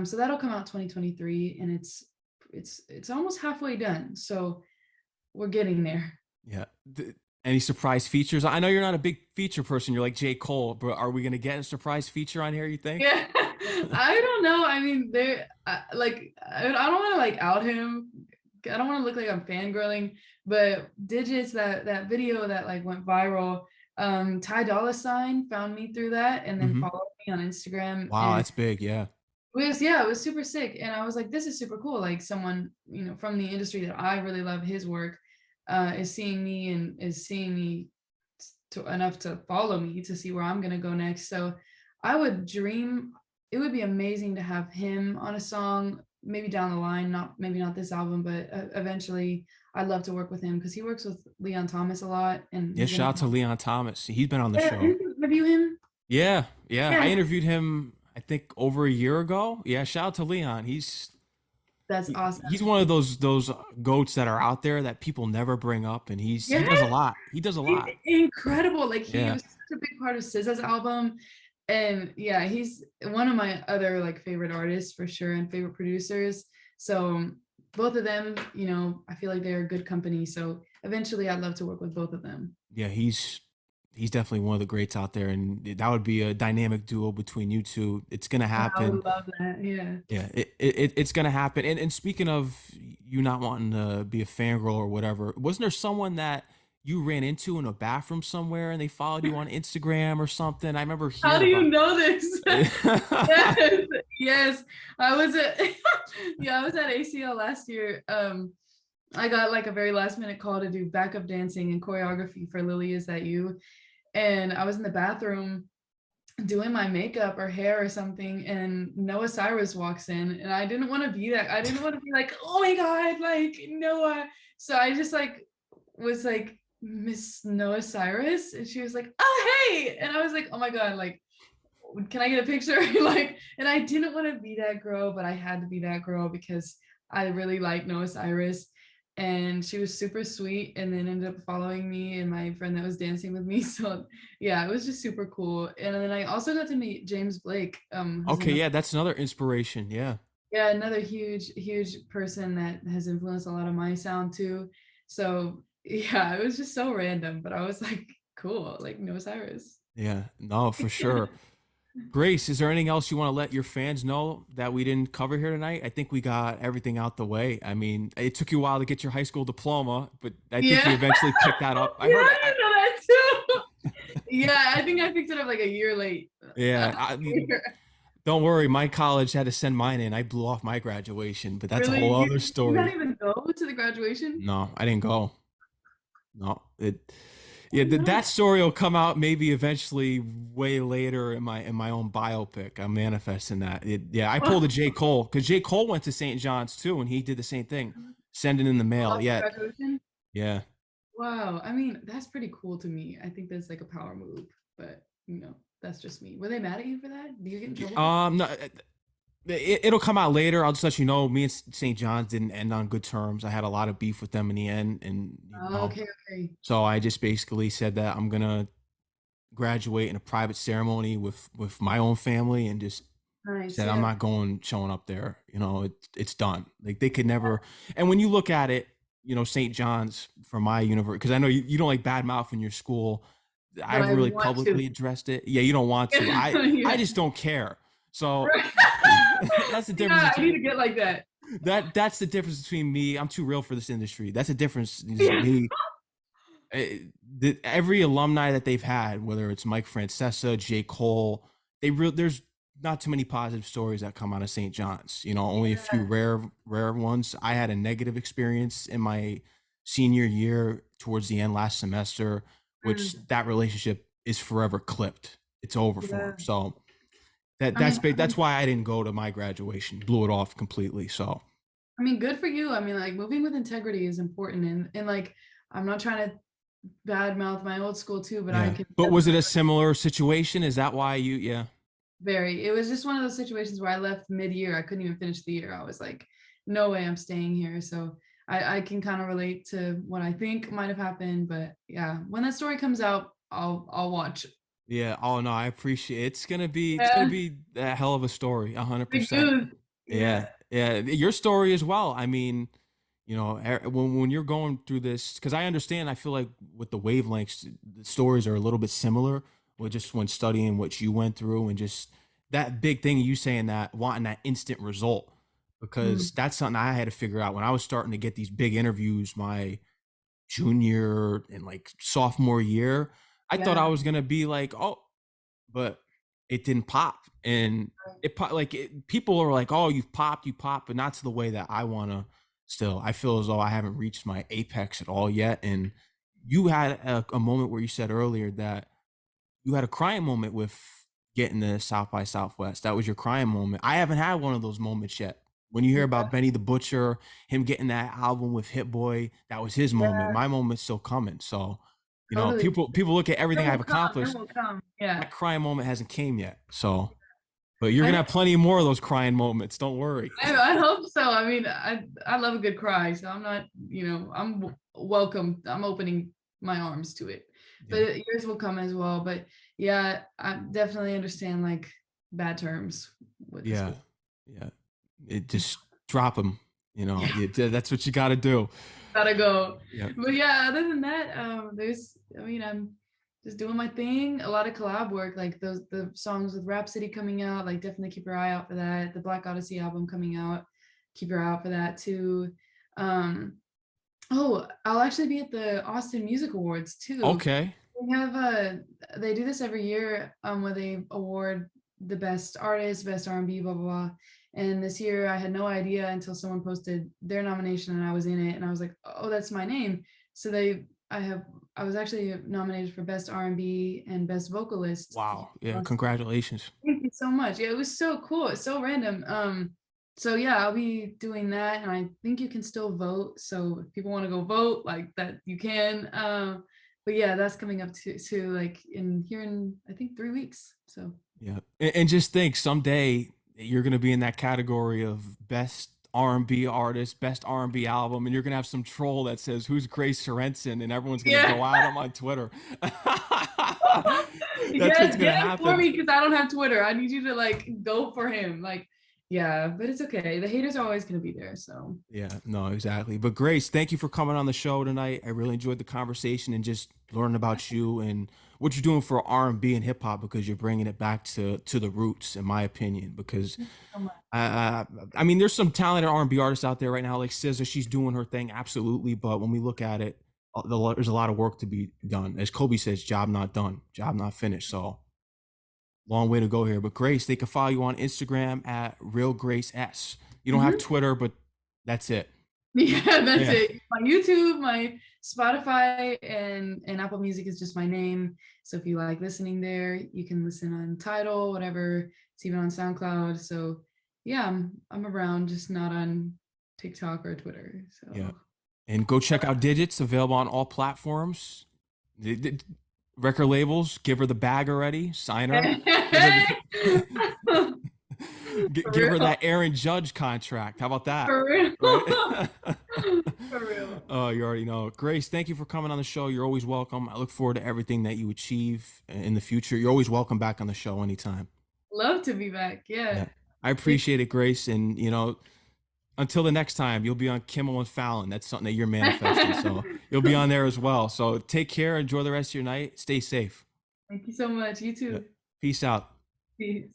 So that'll come out 2023, and it's almost halfway done. So we're getting there. Yeah. Any surprise features? I know you're not a big feature person. You're like J. Cole, but are we going to get a surprise feature on here, you think? Yeah, I don't know. I mean, I don't want to like out him. I don't want to look like I'm fangirling, but Digits, that video that like went viral, Ty Dolla Sign found me through that and then Hmm. followed me on Instagram, Wow, and that's big. Yeah. it was super sick. And I was like, this is super cool. Like someone, from the industry that I really love his work, is seeing me and is seeing me enough to follow me to see where I'm gonna go next. So I would dream it would be amazing to have him on a song, maybe down the line, not maybe not this album, but eventually I'd love to work with him because he works with Leon Thomas a lot, and Yeah, he's gonna shout out come to out. Leon Thomas. He's been on the Yeah, show. didn't you interview him? Yeah, yeah. I Yeah, interviewed him, I think, over a year ago. Yeah, shout out to Leon. that's He's awesome. one of those goats that are out there that people never bring up, and he Yeah, does a lot. He does a lot. incredible. Like he Yeah. was such a big part of SZA's album. And yeah, he's one of my other like favorite artists for sure and favorite producers. So both of them, I feel like they're good company. So eventually I'd love to work with both of them. Yeah, he's definitely one of the greats out there, and that would be a dynamic duo between you two. It's gonna I happen. would love that. Yeah. Yeah, it's gonna happen. And speaking of you not wanting to be a fangirl or whatever, wasn't there someone that you ran into in a bathroom somewhere and they followed you on Instagram or something? I remember How hearing do you about. know this? Yes, yes. I was at yeah, I was at ACL last year. I got like a very last minute call to do backup dancing and choreography for Lily Is That You? And I was in the bathroom doing my makeup or hair or something, and Noah Cyrus walks in, and I didn't want to be that. I didn't want to be like, oh my God, like Noah. So I just like was like, Miss Noah Cyrus, and she was like, oh hey, and I was like, oh my God, like, can I get a picture? Like, and I didn't want to be that girl, but I had to be that girl because I really like Noah Cyrus. And she was super sweet and then ended up following me and my friend that was dancing with me. So yeah, it was just super cool. And then I also got to meet James Blake, who's Okay, another, yeah, that's another inspiration. Yeah. yeah, another huge person that has influenced a lot of my sound too. So yeah, it was just so random, but I was like, cool, like Noah Cyrus. Yeah, no, for sure. Grace, is there anything else you want to let your fans know that we didn't cover here tonight? I think we got everything out the way. I mean, it took you a while to get your high school diploma, but I think you Yeah. eventually picked that up. I Yeah, heard. I didn't know that too. Yeah, I think I picked it up like a year late. Yeah, I mean, don't worry. My college had to send mine in. I blew off my graduation, but that's a Really? whole You other you not story. even go to the graduation? No, I didn't go. No, Oh, yeah, no. that story will come out maybe eventually way later in my own biopic. I'm manifesting that. Yeah, I pulled a J. Cole because J. Cole went to St. John's too, and he did the same thing, send it in the mail. Off the Yeah, graduation? yeah. Wow. I mean, that's pretty cool to me. I think that's like a power move, but that's just me. Were they mad at you for that? Do you get in trouble for No, it'll come out later. I'll just let you know. Me and St. John's didn't end on good terms. I had a lot of beef with them in the end, and that? Oh, okay, okay. so I just basically said that I'm gonna graduate in a private ceremony with my own family, and just Nice. said I'm Yeah. not going showing up there. It's done. Like they could never. And when you look at it, St. John's for my university, because I know you don't like bad mouthing your school. But I've I really want to. publicly addressed it. Yeah, you don't want to. I Yeah. just don't care. So Right. that's the difference Yeah, I need to between get like that. that's the difference between me. I'm too real for this industry. That's the difference. Is Yeah. me. Every alumni that they've had, whether it's Mike Francesa, J. Cole, there's not too many positive stories that come out of St. John's. Only a few rare ones. I had a negative experience in my senior year towards the end last semester, which Mm, that relationship is forever clipped. It's over for him. yeah. So I mean, that's why I didn't go to my graduation. Blew it off completely. So good for you. I mean, like moving with integrity is important, and like I'm not trying to badmouth my old school too, but I yeah. can But was it definitely a similar situation? Is that why you? Yeah. very. It was just one of those situations where I left mid-year. I couldn't even finish the year. I was like, no way I'm staying here. So I can kind of relate to what I think might have happened. But yeah, when that story comes out, I'll watch. Yeah. Oh no, I appreciate it. It's gonna Yeah, be a hell of a story, big 100%. news. Yeah. Yeah. Yeah. Your story as well. I mean, when you're going through this, because I understand, I feel like with the wavelengths, the stories are a little bit similar. With just when studying what you went through, and just that big thing you saying that wanting that instant result, because Mm, that's something I had to figure out when I was starting to get these big interviews my junior and like sophomore year. I thought I yeah. was gonna be like, oh, but it didn't pop, and people are like, oh, you popped, but not to the way that I want to. Still, I feel as though I haven't reached my apex at all yet. And you had a moment where you said earlier that you had a crying moment with getting the South by Southwest? That was your crying moment. I haven't had one of those moments yet. When you hear about Benny the Butcher, him getting that album with Hit Boy, that was his moment. Yeah, My moment's still coming. So, totally. people look at It everything will I've come. It accomplished. will come. Yeah. That crying moment hasn't came yet. So, but you're I gonna have plenty more of those crying moments. Don't worry. I hope so. I mean, I love a good cry, so I'm not, I'm welcome. I'm opening my arms to it. Yeah. But yours will come as well. But yeah, I definitely understand like bad terms with the Yeah. school. Yeah. It just drop them. Yeah, That's what you got to do. gotta go. Yeah. But yeah, other than that, I'm just doing my thing. A lot of collab work, like the songs with Rhapsody coming out, like definitely keep your eye out for that. The Black Odyssey album coming out, keep your eye out for that too. Um, oh, I'll actually be at the Austin Music Awards too. Okay. They do this every year, where they award the best artist, best R&B, blah blah blah. And this year I had no idea until someone posted their nomination and I was in it and I was like, oh, that's my name. So I was actually nominated for best R&B and best vocalist. Wow. Yeah. Congratulations. Thank you so much. Yeah, it was so cool. It's so random. So yeah, I'll be doing that, and I think you can still vote. So if people want to go vote, like that, you can. But yeah, that's coming up to like in I think 3 weeks. So Yeah. And just think someday you're going to be in that category of best R&B artist, best R&B album, and you're going to have some troll that says, "Who's Grace Sorensen?" And everyone's going to yeah, go at him on Twitter. That's what's yes, going to get him for happen. me because I don't have Twitter. I need you to like go for him. Like, yeah, but it's okay. The haters are always gonna be there. So Yeah, no, exactly. But Grace, thank you for coming on the show tonight. I really enjoyed the conversation and just learning about you and what you're doing for R&B and hip hop, because you're bringing it back to the roots, in my opinion. Because thank you so much. I mean, there's some talented R&B artists out there right now, like SZA. She's doing her thing, absolutely. But when we look at it, there's a lot of work to be done. As Kobe says, job not done, job not finished. So long way to go here. But Grace, they can follow you on Instagram at Real Grace S. You don't have Mhm. Twitter, but that's it. Yeah, that's Yeah. it. My YouTube, my Spotify, and Apple Music is just my name. So if you like listening there, you can listen on Tidal, whatever. It's even on SoundCloud. So yeah, I'm around, just not on TikTok or Twitter. Yeah. So And go check out Digits, available on all platforms. Record labels, give her the bag already, sign her. Give her, for give her real, that Aaron Judge contract. How about that? for real, Right? for real. Oh, you already know. Grace, thank you for coming on the show. You're always welcome. I look forward to everything that you achieve in the future. You're always welcome back on the show anytime. Love to be back. Yeah. Yeah. I appreciate it, Grace. And, until the next time, you'll be on Kimmel and Fallon. That's something that you're manifesting. So you'll be on there as well. So take care. Enjoy the rest of your night. Stay safe. Thank you so much. You Yeah. too. Peace out. Peace.